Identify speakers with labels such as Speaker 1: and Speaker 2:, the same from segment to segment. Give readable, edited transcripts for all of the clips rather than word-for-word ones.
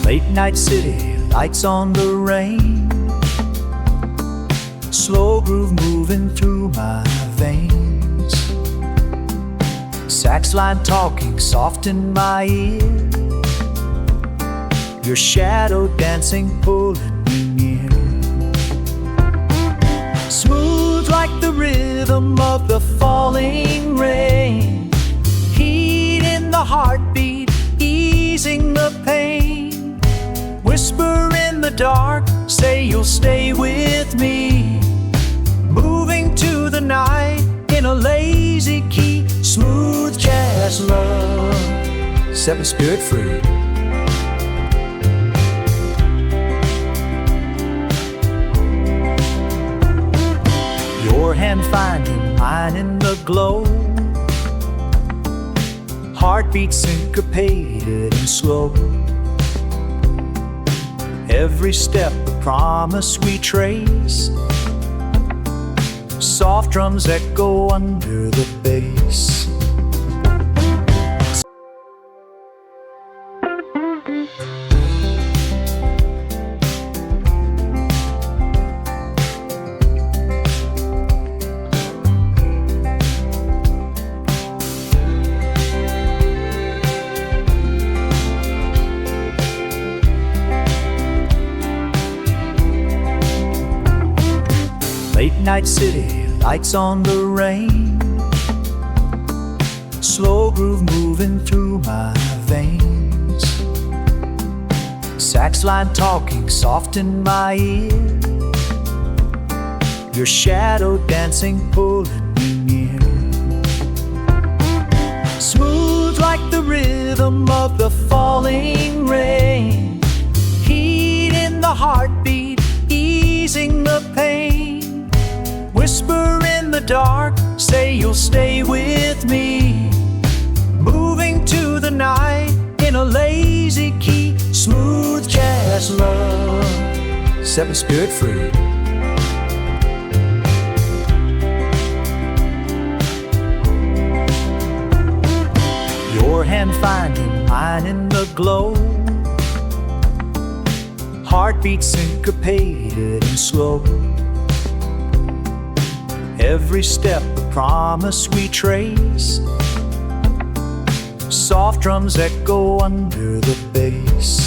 Speaker 1: Late night city, lights on the rain, slow groove moving through my veins, sax line talking soft in my ear, your shadow dancing pulling me near, smooth like the rhythm of the falling rain, heat in the heartbeat, easing the pain. Whisper in the dark, say you'll stay with me. Moving to the night in a lazy key, smooth jazz love, set my spirit free. Your hand finding mine in the glow, heartbeat syncopated and slow. Every step a promise we trace, soft drums echo under the bass. Late night city, lights on the rain, slow groove moving through my veins, sax line talking soft in my ear, your shadow dancing pulling me near, smooth like the rhythm of the falling rain, heat in the heartbeat, easing the pain. Whisper in the dark, say you'll stay with me. Moving to the night in a lazy key, smooth jazz love, set my spirit free. Your hand finding mine in the glow, heartbeat syncopated and slow. Every step a promise we trace, soft drums echo under the bass.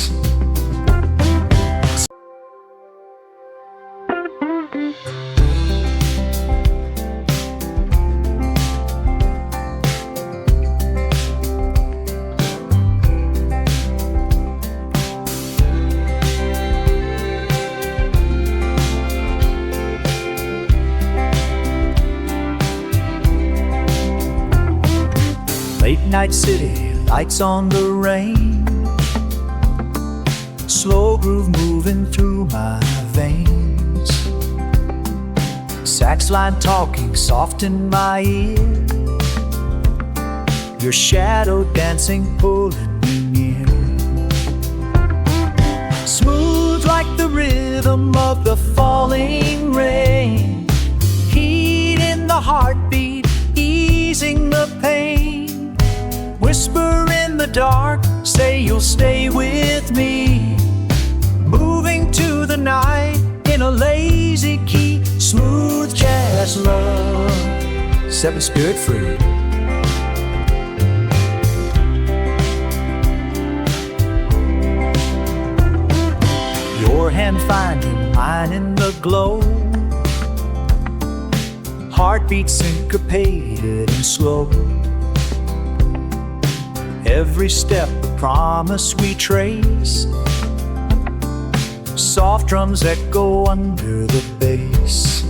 Speaker 1: Late night city, lights on the rain, slow groove moving through my veins, sax line talking soft in my ear, your shadow dancing pulling me near, smooth like the rhythm of the falling rain, heat in the heartbeat, easing the pain. Whisper in the dark, say you'll stay with me. Moving to the night in a lazy key, smooth jazz love, set my spirit free. Your hand finding mine in the glow, heartbeat syncopated and slow. Every step a promise we trace, soft drums echo under the bass.